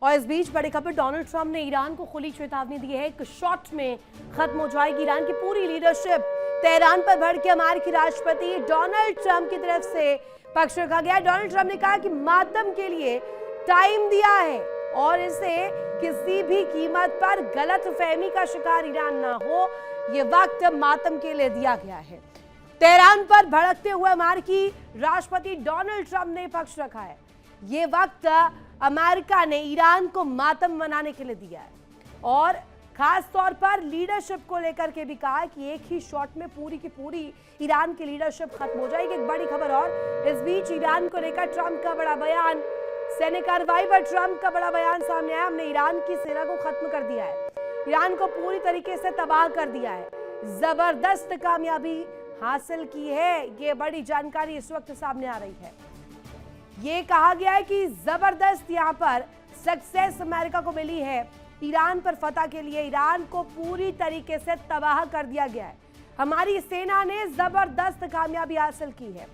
और इस बीच बड़ी खबर, डोनाल्ड ट्रंप ने ईरान को खुली चेतावनी दी है। एक शॉट में खत्म हो जाएगी ईरान की पूरी लीडरशिप। तेहरान पर भड़के अमेरिकी राष्ट्रपति डोनाल्ड ट्रंप की तरफ से पक्ष रखा गया। डोनाल्ड ट्रंप ने कहा कि मातम के लिए टाइम दिया है और इसे किसी भी कीमत पर गलत फहमी का शिकार ईरान ना हो, ये वक्त मातम के लिए दिया गया है। तेहरान पर भड़कते हुए अमेरिकी राष्ट्रपति डोनाल्ड ट्रंप ने पक्ष रखा है। ये वक्त अमेरिका ने ईरान को मातम मनाने के लिए दिया है और खास तौर पर लीडरशिप को लेकर के भी कहा है कि एक ही शॉट में पूरी की पूरी ईरान की लीडरशिप खत्म हो जाएगी। एक बड़ी खबर और इस बीच ईरान को लेकर ट्रंप का बड़ा बयान, सैन्य कार्रवाई पर ट्रंप का बड़ा बयान सामने आया। हमने ईरान की सेना को खत्म कर दिया है, ईरान को पूरी तरीके से तबाह कर दिया है, जबरदस्त कामयाबी हासिल की है। ये बड़ी जानकारी इस वक्त सामने आ रही है। ये कहा गया है कि जबरदस्त यहाँ पर सक्सेस अमेरिका को मिली है। ईरान पर फतह के लिए ईरान को पूरी तरीके से तबाह कर दिया गया है। हमारी सेना ने जबरदस्त कामयाबी हासिल की है।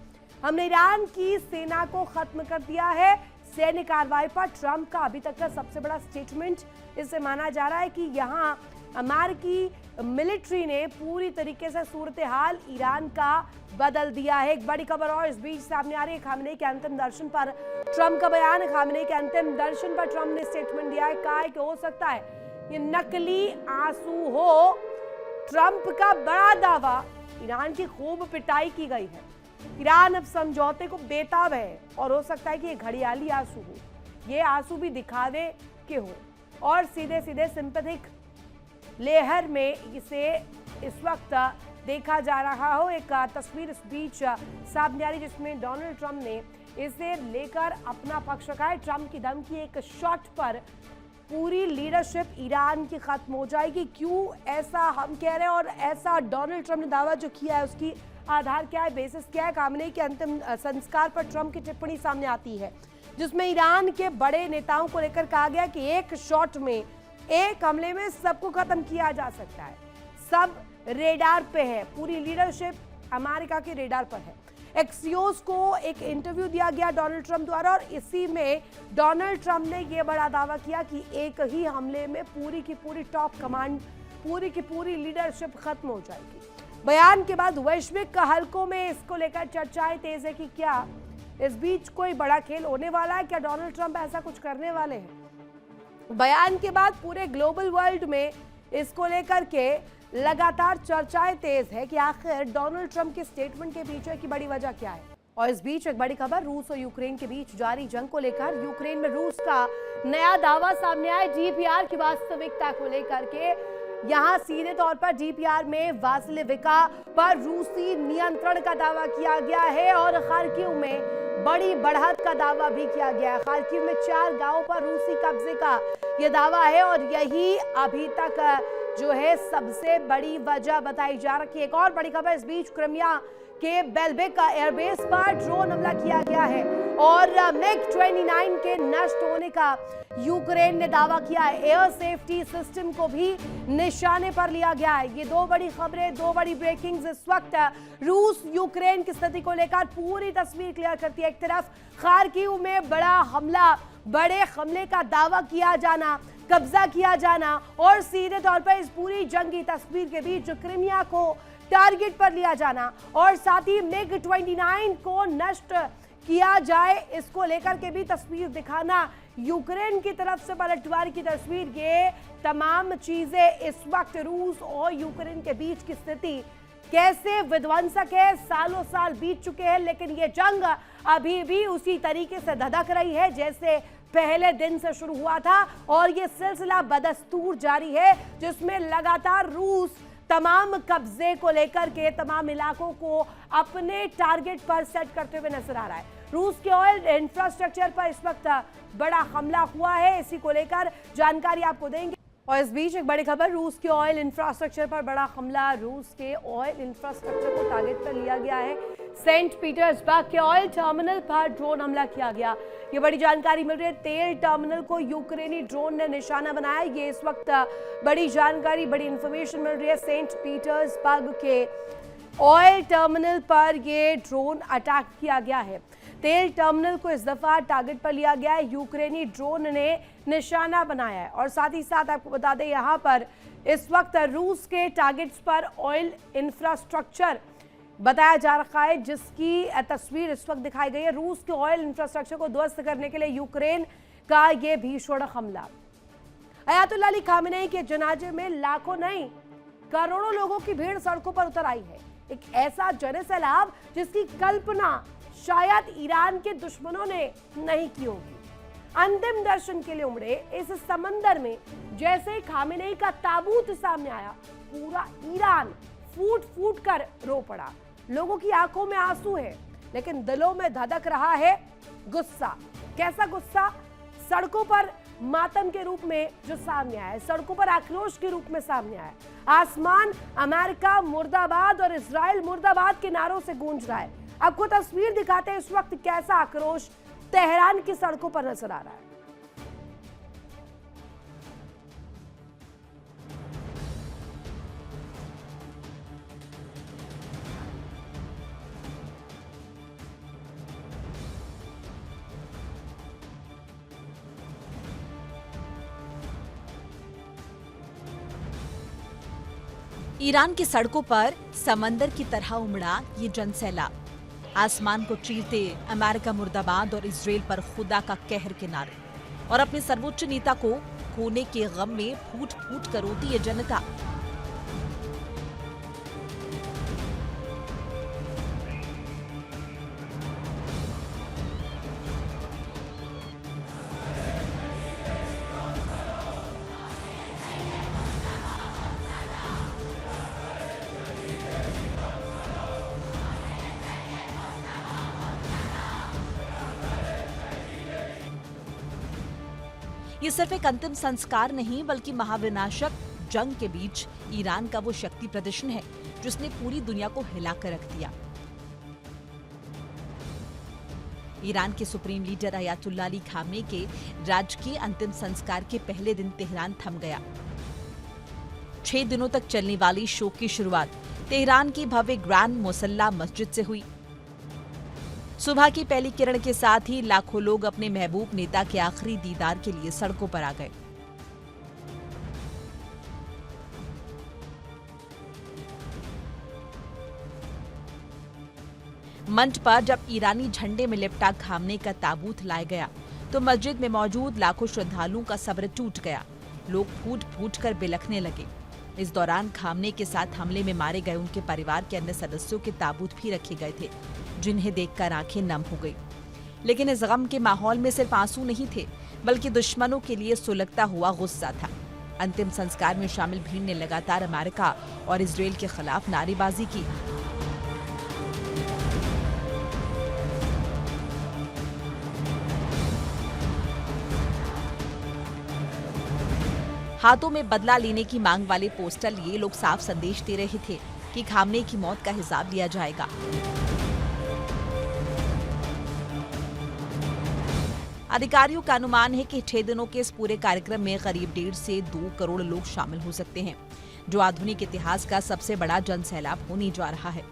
हमने ईरान की सेना को खत्म कर दिया है। सैन्य कार्रवाई पर ट्रंप का अभी तक का सबसे बड़ा स्टेटमेंट इसे माना जा रहा है कि यहाँ अमेरिकी मिलिट्री ने पूरी तरीके से सूरत हाल ईरान का बदल दिया है। एक बड़ी खबर और इस बीच सामने आ रही है। खामनेई के अंतिम दर्शन पर ट्रंप का बयान। खामनेई के अंतिम दर्शन पर ट्रंप ने स्टेटमेंट दिया है, कहा है कि हो सकता है ये नकली आंसू हो। ट्रंप का बड़ा दावा, ईरान की खूब पिटाई की गई है, ईरान अब समझौते को बेताब है और हो सकता है कि ये घड़ियाली आंसू हो, ये आंसू भी दिखावे के हो और सीधे सीधे सिंपैथिक लेहर में इसे इस वक्त देखा जा रहा हो। एक तस्वीर इस बीच सामने आ रही जिसमें डोनाल्ड ट्रंप ने इसे लेकर अपना पक्ष रखा है। ट्रंप की धमकी, एक शॉट पर पूरी लीडरशिप ईरान की खत्म हो जाएगी। क्यों ऐसा हम कह रहे हैं और ऐसा डोनाल्ड ट्रंप ने दावा जो किया है उसकी आधार क्या है, बेसिस क्या है? खामनेई के अंतिम संस्कार पर ट्रंप की टिप्पणी सामने आती है जिसमें ईरान के बड़े नेताओं को लेकर कहा गया कि एक शॉट में, एक हमले में सबको खत्म किया जा सकता है। सब रेडार पे है, पूरी लीडरशिप अमेरिका के रेडार पर है। एक्सियोस को एक इंटरव्यू दिया गया डोनाल्ड ट्रंप द्वारा और इसी में डोनाल्ड ट्रंप ने यह बड़ा दावा किया कि एक ही हमले में पूरी की पूरी टॉप कमांड, पूरी की पूरी लीडरशिप खत्म हो जाएगी। बयान के बाद वैश्विक हलकों में इसको लेकर चर्चाएं तेज है कि क्या इस बीच कोई बड़ा खेल होने वाला है, क्या डोनाल्ड ट्रंप ऐसा कुछ करने वाले हैं? बयान के बाद पूरे ग्लोबल वर्ल्ड में इसको लेकर के लगातार चर्चाएं तेज है कि आखिर डोनाल्ड ट्रंप के स्टेटमेंट के पीछे की बड़ी वजह क्या है। और इस बीच एक बड़ी खबर, रूस और यूक्रेन के बीच जारी जंग को लेकर यूक्रेन में रूस का नया दावा सामने आया। डीपीआर की वास्तविकता को लेकर के यहाँ सीधे तौर पर डीपीआर में वासिलिविका पर रूसी नियंत्रण का दावा किया गया है और खार्किव में बड़ी बढ़त का दावा भी किया गया है। खार्किव में 4 गांवों पर रूसी कब्जे का यह दावा है और यही अभी तक जो है सबसे बड़ी वजह बताई जा रही है। एक और बड़ी खबर, इस बीच क्रिमिया के बेलबेक एयरबेस पर ड्रोन हमला किया गया है और MiG-29 के नष्ट होने का यूक्रेन ने दावा किया है। एयर सेफ्टी सिस्टम को भी निशाने पर लिया गया है। ये दो बड़ी खबरें, दो बड़ी ब्रेकिंग्स इस वक्त रूस यूक्रेन की स्थिति को लेकर पूरी तस्वीर क्लियर करती है। एक तरफ खार्किव में बड़ा हमला, बड़े हमले का दावा किया जाना, कब्जा किया जाना और सीधे तौर पर इस पूरी जंगी तस्वीर के बीच क्रिमिया को टारगेट पर लिया जाना और साथ ही MiG-29 को नष्ट किया जाए, इसको लेकर के भी तस्वीर दिखाना, यूक्रेन की तरफ से पलटवार की तस्वीर, ये तमाम चीजें इस वक्त रूस और यूक्रेन के बीच की स्थिति कैसे विध्वंसक है। सालों साल बीत चुके हैं लेकिन ये जंग अभी भी उसी तरीके से धधक रही है जैसे पहले दिन से शुरू हुआ था और ये सिलसिला बदस्तूर जारी है जिसमें लगातार रूस तमाम कब्जे को लेकर के तमाम इलाकों को अपने टारगेट पर सेट करते हुए नजर आ रहा है। रूस के ऑयल इंफ्रास्ट्रक्चर पर इस वक्त बड़ा हमला हुआ है, इसी को लेकर जानकारी आपको देंगे। और इस बीच एक बड़ी खबर, रूस के ऑयल इंफ्रास्ट्रक्चर पर बड़ा हमला, रूस के ऑयल इंफ्रास्ट्रक्चर को टारगेट पर लिया गया है। सेंट पीटर्सबर्ग के ऑयल टर्मिनल पर ड्रोन हमला किया गया, ये बड़ी जानकारी मिल रही है। तेल टर्मिनल को यूक्रेनी ड्रोन ने निशाना बनाया, ये इस वक्त बड़ी जानकारी, बड़ी इंफॉर्मेशन मिल रही है। सेंट पीटर्सबर्ग के ऑयल टर्मिनल पर ये ड्रोन अटैक किया गया है। तेल टर्मिनल को इस दफा टारगेट पर लिया गया है, यूक्रेनी ड्रोन ने निशाना बनाया है। और साथ ही साथ आपको बता दें, यहां पर इस वक्त रूस के टारगेट्स पर ऑयल इंफ्रास्ट्रक्चर बताया जा रहा है, जिसकी तस्वीर इस वक्त दिखाई गई है। रूस के ऑयल इंफ्रास्ट्रक्चर को ध्वस्त करने के लिए यूक्रेन का यह भीषण हमला। अयातुल्लाह अली खामेनेई के जनाजे में लाखों नहीं करोड़ों लोगों की भीड़ सड़कों पर उतर आई है। एक ऐसा जनसैलाब जिसकी कल्पना शायद ईरान के दुश्मनों ने नहीं की होगी। अंतिम दर्शन के लिए उमड़े इस समंदर में जैसे खामेनेई का ताबूत सामने आया, पूरा ईरान फूट फूट कर रो पड़ा। लोगों की आंखों में आंसू है, लेकिन दिलों में धधक रहा है गुस्सा। कैसा गुस्सा? सड़कों पर मातम के रूप में जो सामने आया है, सड़कों पर आक्रोश के रूप में सामने आया है। आसमान अमेरिका मुर्दाबाद और इजराइल मुर्दाबाद के नारों से गूंज रहा है। आपको तस्वीर दिखाते हैं इस वक्त कैसा आक्रोश तेहरान की सड़कों पर नजर आ रहा है। ईरान की सड़कों पर समंदर की तरह उमड़ा ये जनसैलाब। आसमान को चीरते अमेरिका मुर्दाबाद और इजराइल पर खुदा का कहर के नारे, और अपने सर्वोच्च नेता को खोने के गम में फूट फूट कर रोती ये जनता। ये सिर्फ एक अंतिम संस्कार नहीं, बल्कि महाविनाशक जंग के बीच ईरान का वो शक्ति प्रदर्शन है जिसने पूरी दुनिया को हिलाकर रख दिया। ईरान के supreme leader Ayatollah Ali Khamenei के राजकीय अंतिम संस्कार के पहले दिन तेहरान थम गया। 6 दिनों तक चलने वाली शोक की शुरुआत तेहरान की भव्य ग्रैंड मुसल्ला मस्जिद से हुई। सुबह की पहली किरण के साथ ही लाखों लोग अपने महबूब नेता के आखिरी दीदार के लिए सड़कों पर आ गए। मंच पर जब ईरानी झंडे में लिपटा खामेनेई का ताबूत लाया गया, तो मस्जिद में मौजूद लाखों श्रद्धालुओं का सब्र टूट गया। लोग फूट फूट कर बिलखने लगे। इस दौरान खामेनेई के साथ हमले में मारे गए उनके परिवार के अन्य सदस्यों के ताबूत भी रखे गए थे, जिन्हें देखकर आंखें नम हो गई। लेकिन इस गम के माहौल में सिर्फ आंसू नहीं थे, बल्कि दुश्मनों के लिए सुलगता हुआ गुस्सा था। अंतिम संस्कार में शामिल भीड़ ने लगातार अमेरिका और इजराइल के खिलाफ नारेबाजी की। हाथों में बदला लेने की मांग वाले पोस्टर लिए लोग साफ संदेश दे रहे थे कि खामेनेई की मौत का हिसाब लिया जाएगा। अधिकारियों का अनुमान है कि 6 दिनों के इस पूरे कार्यक्रम में करीब 1.5 से 2 करोड़ लोग शामिल हो सकते हैं, जो आधुनिक इतिहास का सबसे बड़ा जनसैलाब होने जा रहा है।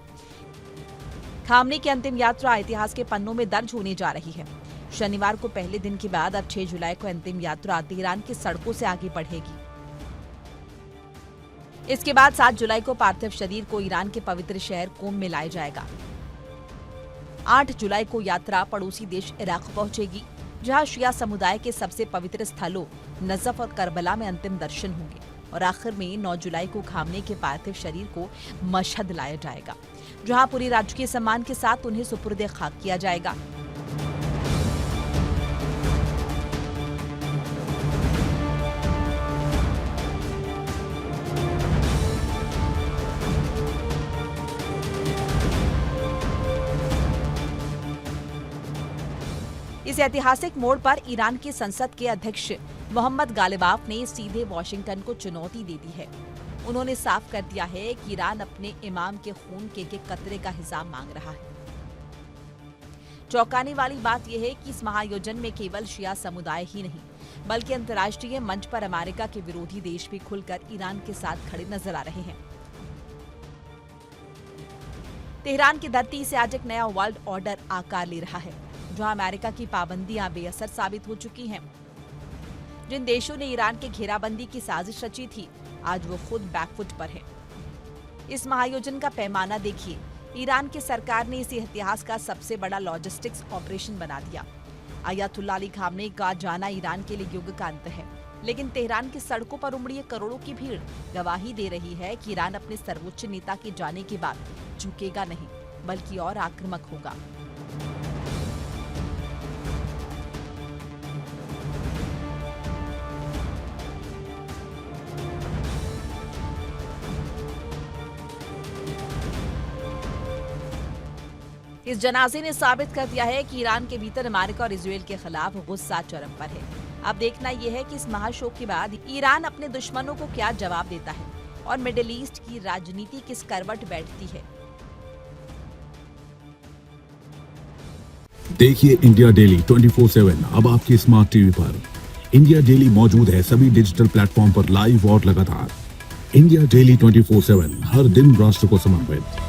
खामेनेई की अंतिम यात्रा इतिहास के पन्नों में दर्ज होने जा रही है। शनिवार को पहले दिन के बाद अब 6 जुलाई को अंतिम यात्रा तेहरान की सड़कों से आगे बढ़ेगी। इसके बाद 7 जुलाई को पार्थिव शरीर को ईरान के पवित्र शहर कोम में लाया जाएगा। 8 जुलाई को यात्रा पड़ोसी देश इराक पहुंचेगी, जहां शिया समुदाय के सबसे पवित्र स्थलों नजफ और करबला में अंतिम दर्शन होंगे। और आखिर में 9 जुलाई को खामेनेई के पार्थिव शरीर को मशहद लाया जाएगा, जहां पूरी राजकीय सम्मान के साथ उन्हें सुपुर्द खाक किया जाएगा। इस ऐतिहासिक मोड़ पर ईरान की संसद के अध्यक्ष मोहम्मद गालिबाफ ने सीधे वॉशिंगटन को चुनौती दे दी है। उन्होंने साफ कर दिया है कि ईरान अपने इमाम के खून के कतरे का हिसाब मांग रहा है। चौंकाने वाली बात यह है कि इस महाआयोजन में केवल शिया समुदाय ही नहीं, बल्कि अंतर्राष्ट्रीय मंच पर अमेरिका के विरोधी देश भी खुलकर ईरान के साथ खड़े नजर आ रहे हैं। तेहरान की धरती से आज एक नया वर्ल्ड ऑर्डर आकार ले रहा है, जहां अमेरिका की पाबंदियां बेअसर साबित हो चुकी हैं। जिन देशों ने ईरान के घेराबंदी की साजिश रची थी, आज वो खुद बैकफुट पर है। इस महाआयोजन का पैमाना देखिए। ईरान की सरकार ने इसे इतिहास का सबसे बड़ा लॉजिस्टिक्स ऑपरेशन बना दिया। अयतुल्ला अली खामनेई का जाना ईरान के लिए युग का अंत है, लेकिन तेहरान की सड़कों पर उमड़ी करोड़ों की भीड़ गवाही दे रही है कि ईरान अपने सर्वोच्च नेता के जाने के बाद झुकेगा नहीं, बल्कि और आक्रामक होगा। इस जनाजे ने साबित कर दिया है कि ईरान के भीतर अमेरिका और इजराइल के खिलाफ गुस्सा चरम पर है। अब देखना यह है कि इस महाशोक के बाद ईरान अपने दुश्मनों को क्या जवाब देता है और मिडिल ईस्ट की राजनीति किस करवट बैठती है। देखिए इंडिया डेली 24/7 अब आपकी स्मार्ट टीवी पर। इंडिया डेली मौजूद है सभी डिजिटल प्लेटफॉर्म पर लाइव और लगातार। इंडिया डेली 24/7 हर दिन राष्ट्र को समर्पित।